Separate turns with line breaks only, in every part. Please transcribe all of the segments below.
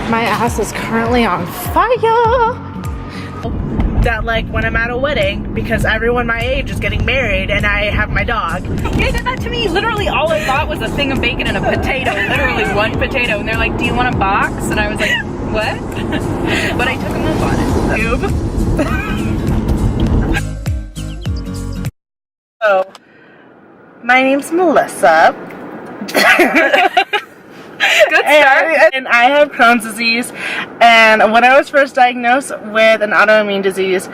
My ass is currently on fire. That like when I'm at a wedding, because everyone my age is getting married and I have my dog.
They did that to me. Literally all I bought was a thing of bacon and a potato. Literally one potato. And they're like, do you want a box? And I was like, what? But I took them up on it.
So, my name's Melyssa.
Good start.
And I have Crohn's disease, and when I was first diagnosed with an autoimmune disease,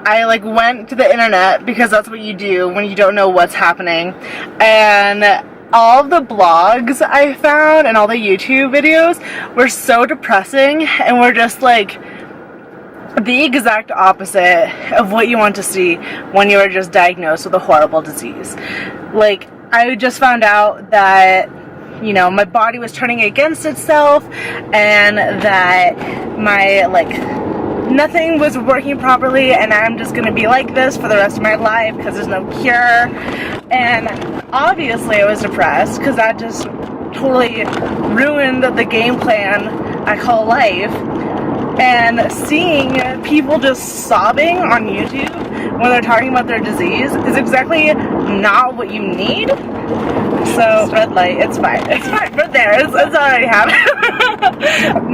I like went to the internet because that's what you do when you don't know what's happening, and all of the blogs I found and all the YouTube videos were so depressing and were just like the exact opposite of what you want to see when you are just diagnosed with a horrible disease. Like, I just found out that, you know, my body was turning against itself and that my, like, nothing was working properly and I'm just gonna be like this for the rest of my life because there's no cure. And obviously I was depressed because that just totally ruined the game plan I call life. And seeing people just sobbing on YouTube when they're talking about their disease is exactly not what you need. So, red light, it's fine. It's fine. We're there. It's already happened.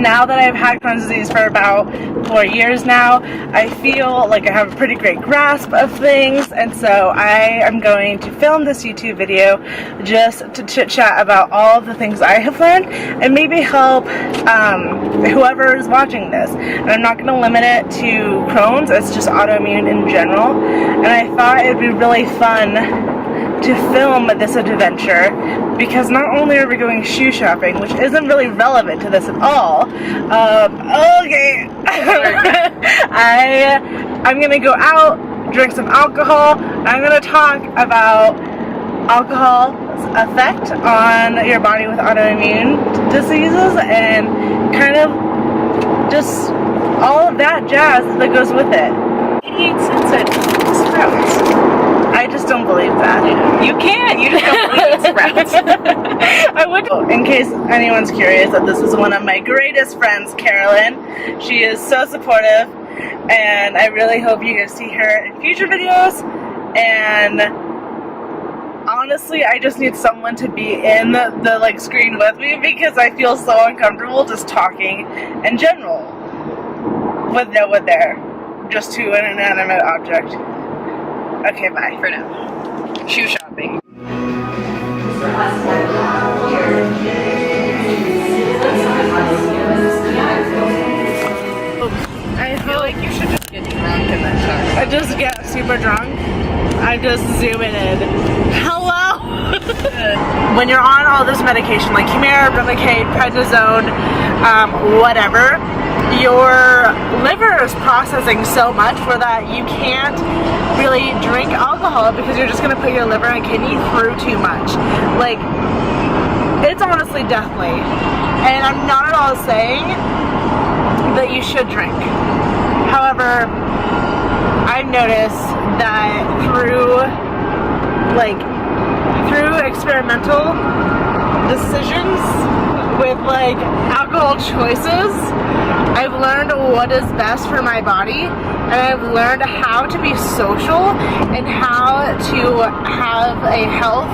Now that I've had Crohn's disease for about 4 years now, I feel like I have a pretty great grasp of things, and so I am going to film this YouTube video just to chit-chat about all of the things I have learned and maybe help whoever is watching this. And I'm not going to limit it to Crohn's, it's just autoimmune in general. And I thought it would be really fun to film this adventure because not only are we going shoe shopping, which isn't really relevant to this at all, okay, I'm gonna go out, drink some alcohol. I'm gonna talk about alcohol's effect on your body with autoimmune diseases and kind of just all of that jazz that goes with it. 88 cents at Sprouts. I just don't believe that.
You can. You just don't believe Sprouts.
I would. In case anyone's curious, that this is one of my greatest friends, Carolyn. She is so supportive, and I really hope you guys see her in future videos. And honestly, I just need someone to be in the like screen with me because I feel so uncomfortable just talking in general with no one there, just to an inanimate object. Okay, bye for now. Shoe shopping. I feel like you should just get drunk and then shop. I just get super drunk. I just zoom it in. Hello! When you're on all this medication like Humira, Remicade, Prednisone, whatever, your liver is processing so much for that you can't really drink alcohol because you're just going to put your liver and kidney through too much. Like, it's honestly deathly. And I'm not at all saying that you should drink. However, I've noticed that through experimental decisions with like alcohol choices, I've learned what is best for my body, and I've learned how to be social and how to have a health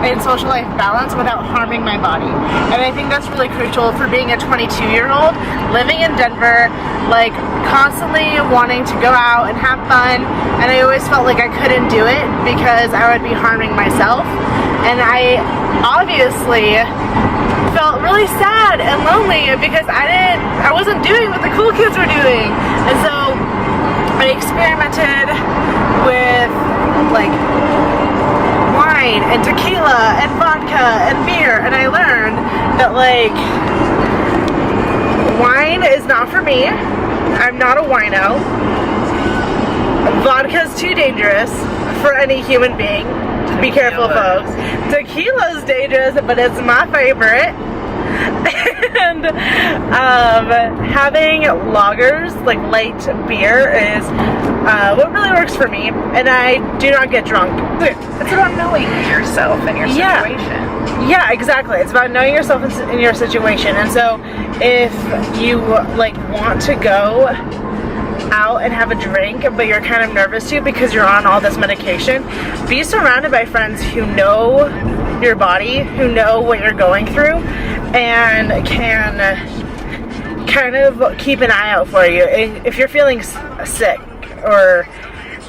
and social life balance without harming my body. And I think that's really crucial for being a 22-year-old living in Denver, like constantly wanting to go out and have fun, and I always felt like I couldn't do it because I would be harming myself. And I obviously felt really sad and lonely because I wasn't doing what the cool kids were doing. And so I experimented with like wine and tequila and vodka and beer, and I learned that like wine is not for me. I'm not a wino. Vodka's too dangerous for any human being. Be careful, folks. Tequila's dangerous, but it's my favorite. And having lagers, like light beer, is what really works for me. And I do not get drunk.
It's about knowing yourself and your situation.
Yeah, exactly. It's about knowing yourself in your situation. And so if you like want to go out and have a drink, but you're kind of nervous to because you're on all this medication, be surrounded by friends who know your body, who know what you're going through, and can kind of keep an eye out for you. If you're feeling sick or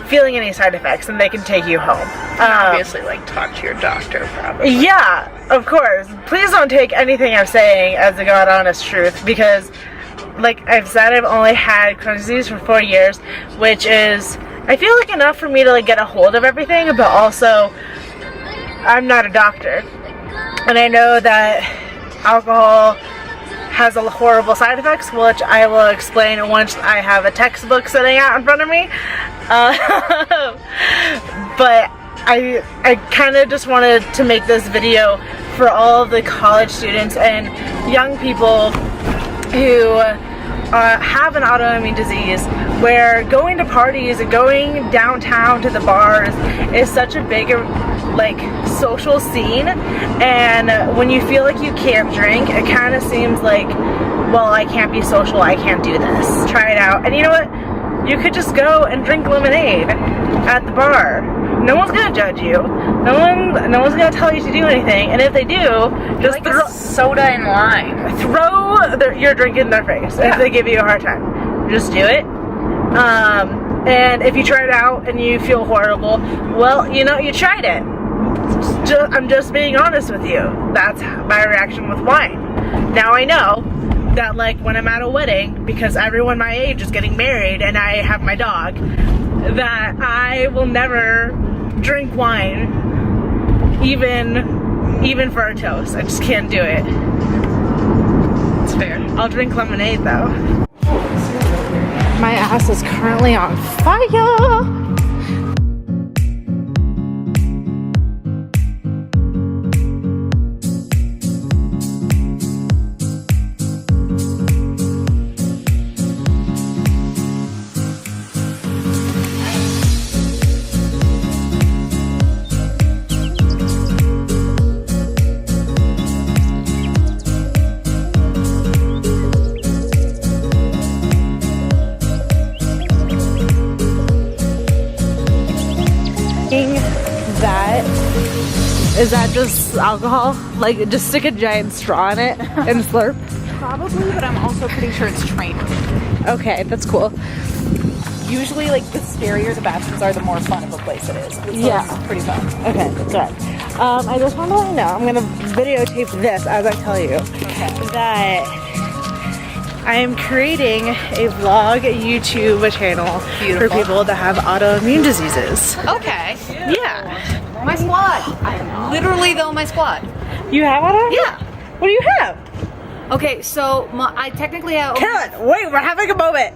feeling any side effects, then they can take you home.
Obviously, like, talk to your doctor, probably.
Yeah, of course. Please don't take anything I'm saying as the God honest truth, because like I've said, I've only had Crohn's disease for 4 years, which is, I feel like, enough for me to like get a hold of everything, but also I'm not a doctor. And I know that alcohol has a horrible side effects, which I will explain once I have a textbook sitting out in front of me. But I kind of just wanted to make this video for all of the college students and young people who have an autoimmune disease, where going to parties and going downtown to the bars is such a big like social scene, and when you feel like you can't drink, it kind of seems like, well, I can't be social, I can't do this. Try it out. And you know what? You could just go and drink lemonade at the bar. No one's gonna judge you. No one's gonna tell you to do anything. And if they do, just
like throw soda and lime.
Throw your drink in their face if they give you a hard time. Just do it. And if you try it out and you feel horrible, well, you know, you tried it. I'm just being honest with you. That's my reaction with wine. Now I know that, like, when I'm at a wedding, because everyone my age is getting married and I have my dog, that I will never drink wine, even for a toast. I just can't do it.
It's fair.
I'll drink lemonade though. My ass is currently on fire. Is that just alcohol? Like, just stick a giant straw in it and slurp?
Probably, but I'm also pretty sure it's trainer.
Okay, that's cool.
Usually, like, the scarier the bathrooms are, the more fun of a place it is. So
yeah.
It's pretty fun.
Okay, that's right. I just want to let you know, I'm going to videotape this as I tell you that I am creating a vlog YouTube channel for people that have autoimmune diseases.
Okay.
Yeah.
My squad. I'm literally my squad.
You have autoimmune?
Yeah.
What do you have?
Okay, so I technically have.
Carolyn, wait, we're having a moment.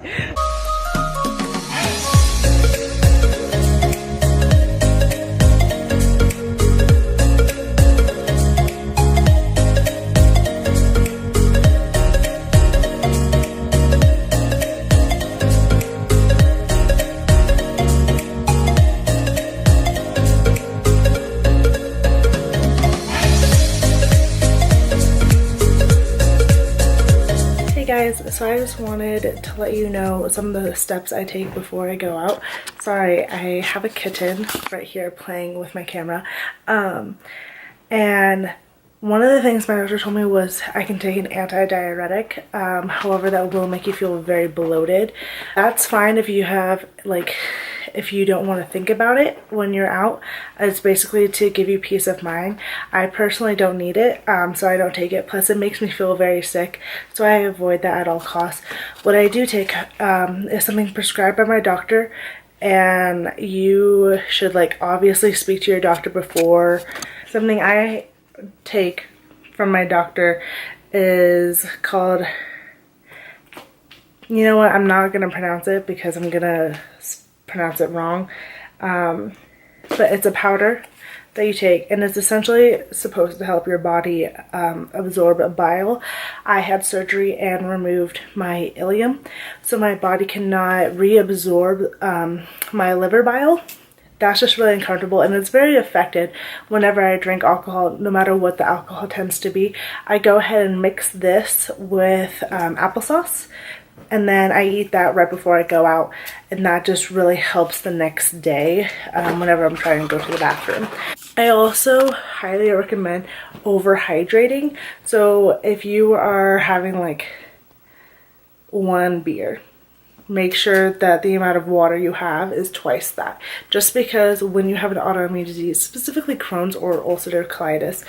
Guys, so I just wanted to let you know some of the steps I take before I go out. Sorry, I have a kitten right here playing with my camera. And one of the things my doctor told me was I can take an anti-diuretic. However, that will make you feel very bloated. That's fine if you have, like, if you don't want to think about it when you're out. It's basically to give you peace of mind. I personally don't need it, so I don't take it. Plus, it makes me feel very sick, so I avoid that at all costs. What I do take is something prescribed by my doctor, and you should, like, obviously speak to your doctor before. Something I take from my doctor is called, you know what, I'm not going to pronounce it because I'm going to pronounce it wrong, but it's a powder that you take, and it's essentially supposed to help your body absorb bile. I had surgery and removed my ileum, so my body cannot reabsorb my liver bile, that's just really uncomfortable, and it's very affected whenever I drink alcohol, no matter what the alcohol tends to be. I go ahead and mix this with applesauce, and then I eat that right before I go out, and that just really helps the next day whenever I'm trying to go to the bathroom. I also highly recommend overhydrating. So if you are having like one beer, make sure that the amount of water you have is twice that. Just because when you have an autoimmune disease, specifically Crohn's or ulcerative colitis,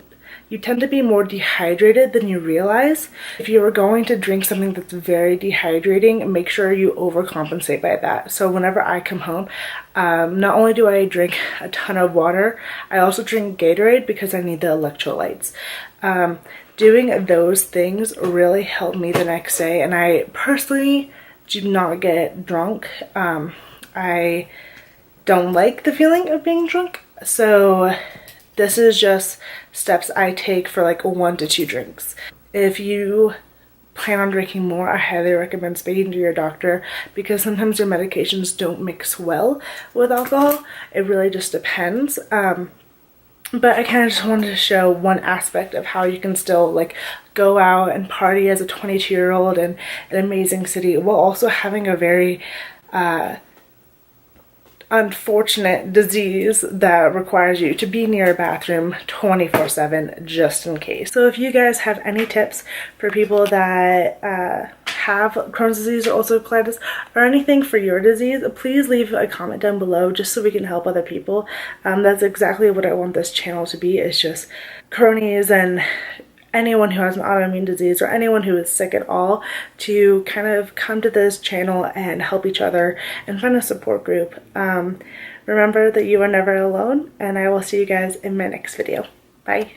you tend to be more dehydrated than you realize. If you are going to drink something that's very dehydrating, make sure you overcompensate by that. So whenever I come home, not only do I drink a ton of water, I also drink Gatorade because I need the electrolytes. Doing those things really help me the next day, and I personally do not get drunk. I don't like the feeling of being drunk, so this is just steps I take for like 1 to 2 drinks. If you plan on drinking more, I highly recommend speaking to your doctor, because sometimes your medications don't mix well with alcohol. It really just depends. But I kind of just wanted to show one aspect of how you can still like go out and party as a 22-year-old in an amazing city while also having a very unfortunate disease that requires you to be near a bathroom 24/7 just in case. So if you guys have any tips for people that have Crohn's disease or ulcerative colitis or anything for your disease, please leave a comment down below just so we can help other people. That's exactly what I want this channel to be, is just cronies and anyone who has an autoimmune disease or anyone who is sick at all to kind of come to this channel and help each other and find a support group. Remember that you are never alone, and I will see you guys in my next video. Bye.